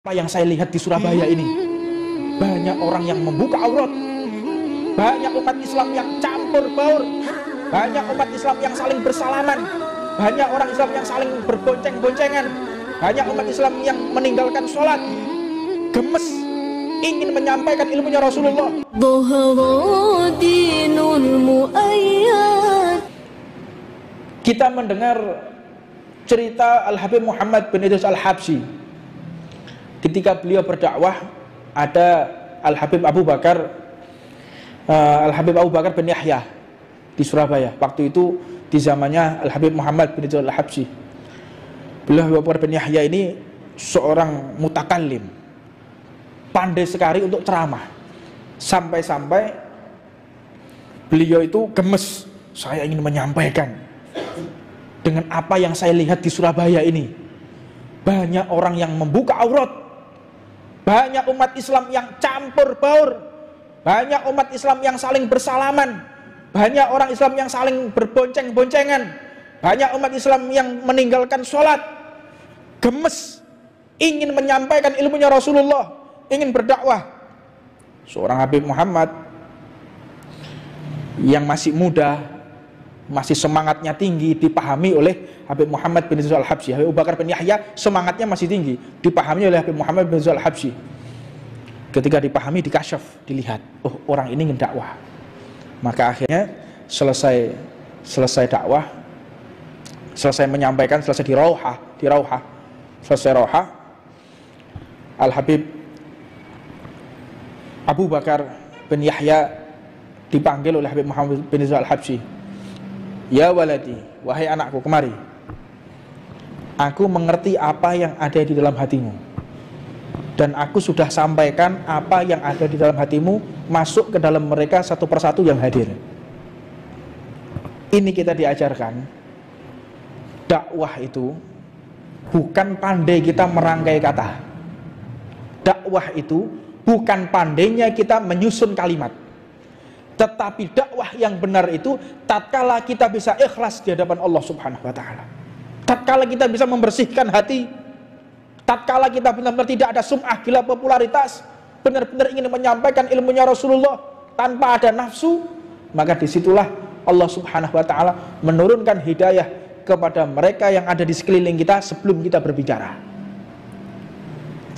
Apa yang saya lihat di Surabaya ini, banyak orang yang membuka aurat, banyak umat Islam yang campur baur, banyak umat Islam yang saling bersalaman, banyak orang Islam yang saling berbonceng-boncengan, banyak umat Islam yang meninggalkan sholat, gemes ingin menyampaikan ilmunya Rasulullah. Kita mendengar cerita Al-Habib Muhammad bin Idris Al-Habsyi. Ketika beliau berdakwah, ada Al-Habib Abu Bakar bin Yahya di Surabaya. Waktu itu di zamannya Al-Habib Muhammad bin Idris Al-Habsyi. Beliau Abu Bakar bin Yahya ini seorang mutakallim, pandai sekali untuk ceramah. Sampai-sampai beliau itu gemes, saya ingin menyampaikan dengan apa yang saya lihat di Surabaya ini. Banyak orang yang membuka aurat, banyak umat Islam yang campur baur, banyak umat Islam yang saling bersalaman, banyak orang Islam yang saling berbonceng-boncengan, banyak umat Islam yang meninggalkan sholat, gemes ingin menyampaikan ilmunya Rasulullah, ingin berdakwah. Seorang Habib Muhammad yang masih muda, masih semangatnya tinggi, dipahami oleh Habib Muhammad bin Idris Al-Habsyi. Habib Abu Bakar bin Yahya semangatnya masih tinggi, dipahami oleh Habib Muhammad bin Idris Al-Habsyi. Ketika dipahami, dikasyaf, dilihat, oh orang ini ingin dakwah. Maka akhirnya selesai dakwah, selesai menyampaikan, selesai di Rauhah, selesai Rauhah, Al-Habib Abu Bakar bin Yahya dipanggil oleh Habib Muhammad bin Idris Al-Habsyi. Ya waladi, wahai anakku, kemari. Aku mengerti apa yang ada di dalam hatimu, dan aku sudah sampaikan apa yang ada di dalam hatimu masuk ke dalam mereka satu persatu yang hadir. Ini kita diajarkan, dakwah itu bukan pandai kita merangkai kata. Dakwah itu bukan pandainya kita menyusun kalimat. Tetapi dakwah yang benar itu tatkala kita bisa ikhlas di hadapan Allah Subhanahu wa taala. Tatkala kita bisa membersihkan hati, tatkala kita benar-benar tidak ada sum'ah, gila popularitas, benar-benar ingin menyampaikan ilmunya Rasulullah tanpa ada nafsu, maka disitulah Allah Subhanahu wa taala menurunkan hidayah kepada mereka yang ada di sekeliling kita sebelum kita berbicara.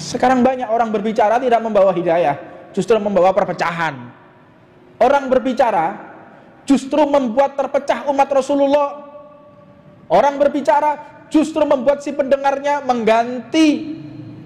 Sekarang banyak orang berbicara tidak membawa hidayah, justru membawa perpecahan. Orang berbicara justru membuat terpecah umat Rasulullah. Orang berbicara justru membuat si pendengarnya mengganti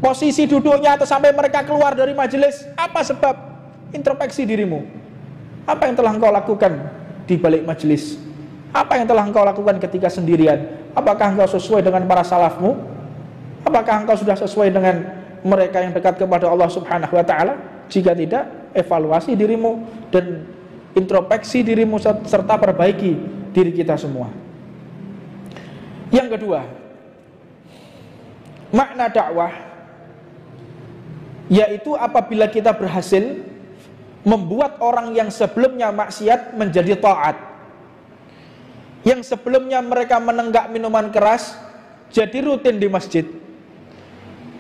posisi duduknya atau sampai mereka keluar dari majelis. Apa sebab? Introspeksi dirimu. Apa yang telah engkau lakukan di balik majelis? Apa yang telah engkau lakukan ketika sendirian? Apakah engkau sesuai dengan para salafmu? Apakah engkau sudah sesuai dengan mereka yang dekat kepada Allah Subhanahu wa taala? Jika tidak, evaluasi dirimu dan introspeksi dirimu serta perbaiki diri kita semua. Yang kedua, makna dakwah yaitu apabila kita berhasil membuat orang yang sebelumnya maksiat menjadi taat, yang sebelumnya mereka menenggak minuman keras jadi rutin di masjid.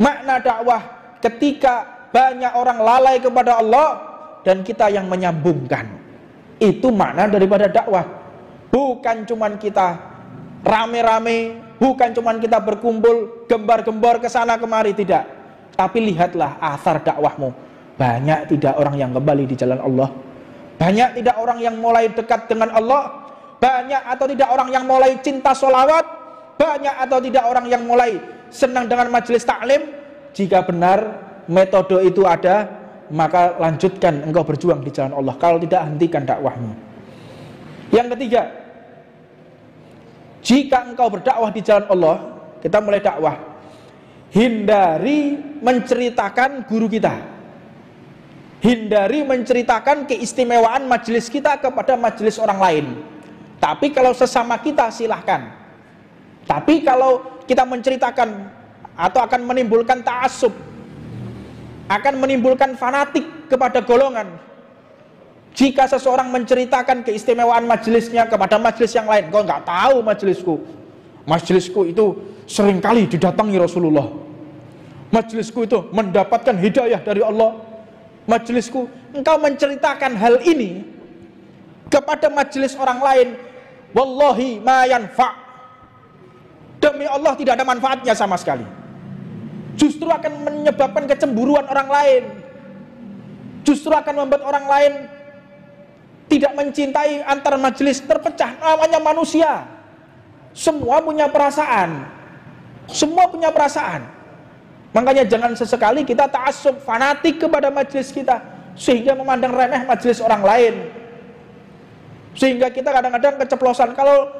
Makna dakwah ketika banyak orang lalai kepada Allah dan kita yang menyambungkan. Itu makna daripada dakwah. Bukan cuman kita rame-rame, bukan cuman kita berkumpul gembar-gembor ke sana kemari, tidak. Tapi lihatlah athar dakwahmu. Banyak tidak orang yang kembali di jalan Allah, banyak tidak orang yang mulai dekat dengan Allah, banyak atau tidak orang yang mulai cinta sholawat, banyak atau tidak orang yang mulai senang dengan majelis taklim. Jika benar metode itu ada, maka lanjutkan engkau berjuang di jalan Allah. Kalau tidak, hentikan dakwahmu. Yang ketiga, jika engkau berdakwah di jalan Allah, kita mulai dakwah, hindari menceritakan guru kita, hindari menceritakan keistimewaan majelis kita kepada majelis orang lain. Tapi kalau sesama kita silahkan. Tapi kalau kita menceritakan atau akan menimbulkan ta'assub, akan menimbulkan fanatik kepada golongan. Jika seseorang menceritakan keistimewaan majelisnya kepada majelis yang lain, kau nggak tahu majelisku itu seringkali didatangi Rasulullah. Majelisku itu mendapatkan hidayah dari Allah. Majelisku, engkau menceritakan hal ini kepada majelis orang lain, wallahi ma yanfa'. Demi Allah tidak ada manfaatnya sama sekali. Justru akan menyebabkan kecemburuan orang lain. Justru akan membuat orang lain tidak mencintai, antar majelis terpecah. Namanya manusia, semua punya perasaan. Semua punya perasaan. Makanya jangan sesekali kita ta'assub, fanatik kepada majelis kita, sehingga memandang remeh majelis orang lain. Sehingga kita kadang-kadang keceplosan. Kalau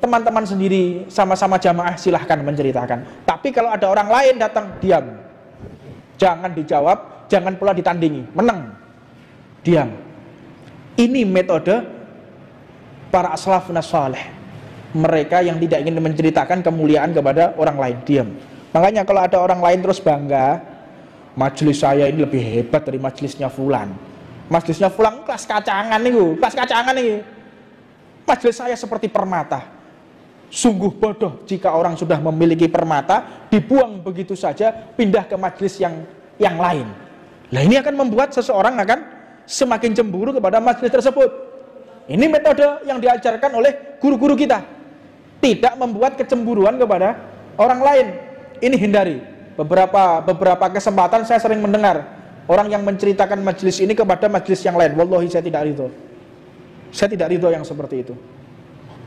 teman-teman sendiri sama-sama jamaah silahkan menceritakan. Tapi kalau ada orang lain datang, diam. Jangan dijawab, jangan pula ditandingi. Menang, diam. Ini metode para aslafun salih. Mereka yang tidak ingin menceritakan kemuliaan kepada orang lain, diam. Makanya kalau ada orang lain terus bangga, majelis saya ini lebih hebat dari majelisnya fulan. Majelisnya fulan kelas kacangan nih, kelas kacangan nih. Majelis saya seperti permata. Sungguh bodoh jika orang sudah memiliki permata dibuang begitu saja, pindah ke majelis yang lain. Nah, ini akan membuat seseorang akan semakin cemburu kepada majelis tersebut. Ini metode yang diajarkan oleh guru-guru kita. Tidak membuat kecemburuan kepada orang lain. Ini hindari. Beberapa kesempatan saya sering mendengar orang yang menceritakan majelis ini kepada majelis yang lain. Wallahi saya tidak ridho. Saya tidak ridho yang seperti itu.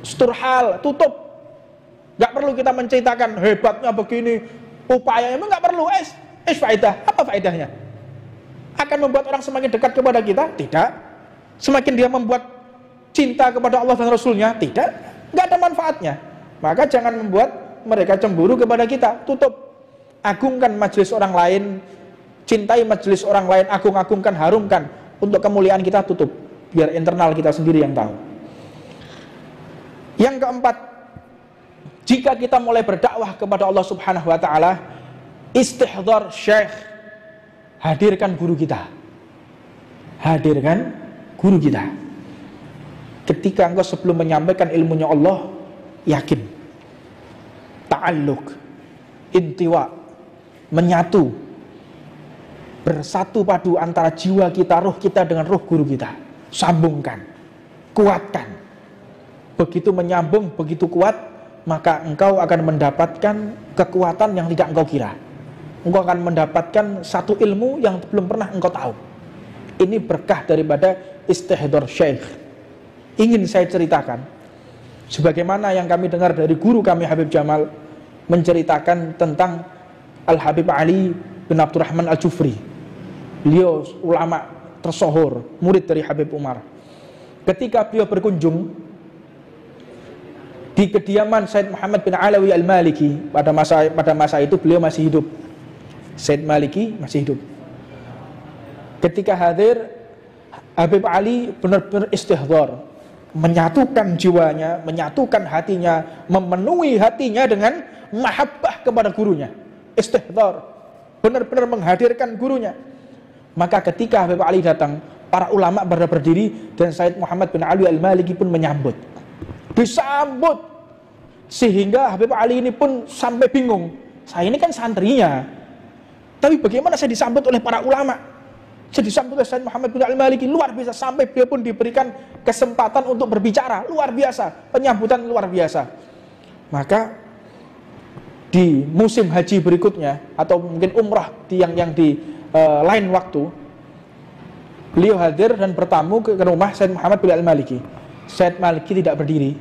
Sturhal, tutup. Gak perlu kita menceritakan hebatnya begini, upayanya memang gak perlu. Faedah. Apa faedahnya? Akan membuat orang semakin dekat kepada kita? Tidak. Semakin dia membuat cinta kepada Allah dan Rasulnya? Tidak. Gak ada manfaatnya. Maka jangan membuat mereka cemburu kepada kita. Tutup. Agungkan majelis orang lain, cintai majelis orang lain, agung-agungkan, harumkan. Untuk kemuliaan kita tutup. Biar internal kita sendiri yang tahu. Yang keempat, jika kita mulai berdakwah kepada Allah Subhanahu wa taala, istihdhar syekh, hadirkan guru kita. Hadirkan guru kita. Ketika engkau sebelum menyampaikan ilmunya Allah, yakin, ta'alluq, intiwa, menyatu, bersatu padu antara jiwa kita, roh kita dengan roh guru kita. Sambungkan, kuatkan. Begitu menyambung, begitu kuat, maka engkau akan mendapatkan kekuatan yang tidak engkau kira. Engkau akan mendapatkan satu ilmu yang belum pernah engkau tahu. Ini berkah daripada istihdhar syekh. Ingin saya ceritakan, sebagaimana yang kami dengar dari guru kami Habib Jamal menceritakan tentang Al-Habib Ali bin Abdurrahman Al-Jufri. Beliau ulama tersohor, murid dari Habib Umar. Ketika beliau berkunjung di kediaman Said Muhammad bin Alawi Al-Maliki, pada masa itu beliau masih hidup. Said Maliki masih hidup. Ketika hadir, Habib Ali benar-benar istihdhar, menyatukan jiwanya, menyatukan hatinya, memenuhi hatinya dengan mahabbah kepada gurunya. Istihdhar, benar-benar menghadirkan gurunya. Maka ketika Habib Ali datang, para ulama berdiri dan Said Muhammad bin Ali Al-Maliki pun menyambut. Disambut sehingga Habib Ali ini pun sampai bingung. Saya ini kan santrinya, tapi bagaimana saya disambut oleh para ulama? Saya disambut oleh Said Muhammad bin Al-Maliki, luar biasa. Sampai beliau pun diberikan kesempatan untuk berbicara, luar biasa. Penyambutan luar biasa. Maka di musim haji berikutnya, atau mungkin umrah yang di lain waktu, beliau hadir dan bertamu ke rumah Said Muhammad bin Al-Maliki. Said Maliki tidak berdiri,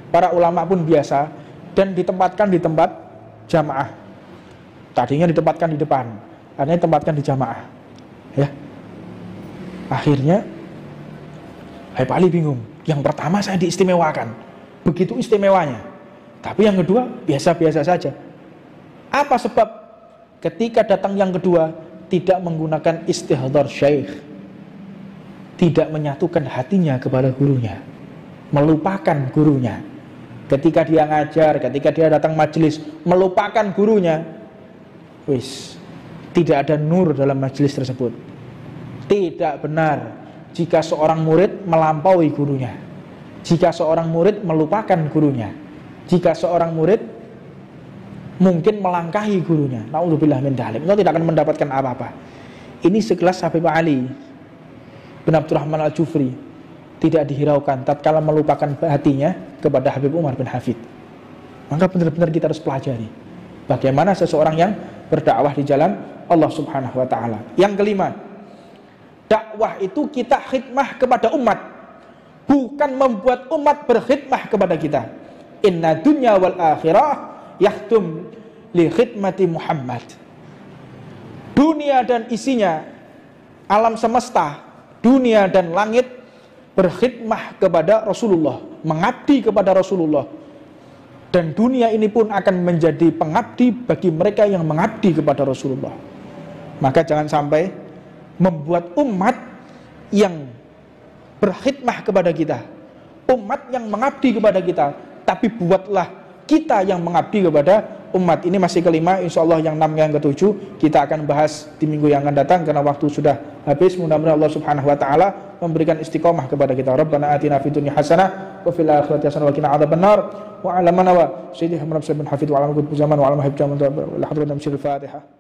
para ulama pun biasa, dan ditempatkan di tempat jamaah. Tadinya ditempatkan di depan, akhirnya ditempatkan di jamaah. Ya. Akhirnya Habib Ali bingung. Yang pertama saya diistimewakan, begitu istimewanya. Tapi yang kedua biasa-biasa saja. Apa sebab ketika datang yang kedua tidak menggunakan istihdhar syekh, tidak menyatukan hatinya kepada gurunya, melupakan gurunya. Ketika dia ngajar, ketika dia datang majelis, melupakan gurunya, wis, tidak ada nur dalam majelis tersebut. Tidak benar jika seorang murid melampaui gurunya, jika seorang murid melupakan gurunya, jika seorang murid mungkin melangkahi gurunya. Nauzubillah min dzalik. Engkau tidak akan mendapatkan apa-apa. Ini sekelas Habib Ali bin Abdurrahman Al-Jufri tidak dihiraukan tatkala melupakan hatinya kepada Habib Umar bin Hafid. Maka benar-benar kita harus pelajari bagaimana seseorang yang berdakwah di jalan Allah Subhanahu wa taala. Yang kelima, dakwah itu kita khidmah kepada umat, bukan membuat umat berkhidmah kepada kita. Inna dunya wal akhirah yaktum li khidmati Muhammad. Dunia dan isinya, alam semesta, dunia dan langit berkhidmah kepada Rasulullah, mengabdi kepada Rasulullah. Dan dunia ini pun akan menjadi pengabdi bagi mereka yang mengabdi kepada Rasulullah. Maka jangan sampai membuat umat yang berkhidmah kepada kita, umat yang mengabdi kepada kita, tapi buatlah kita yang mengabdi kepada umat. Ini masih kelima, insyaallah yang 6 yang ketujuh kita akan bahas di minggu yang akan datang karena waktu sudah habis. Mudah-mudahan Allah Subhanahu wa taala memberikan istiqomah kepada kita. Rabbana atina fid dunya hasanah wa fil akhirati hasanah wa qina adzabannar. Wa 'ala man wa sayyidina Muhammad bin Hafid wa 'ala man zaman wa 'ala mahib zaman wa hadratan Fatihah.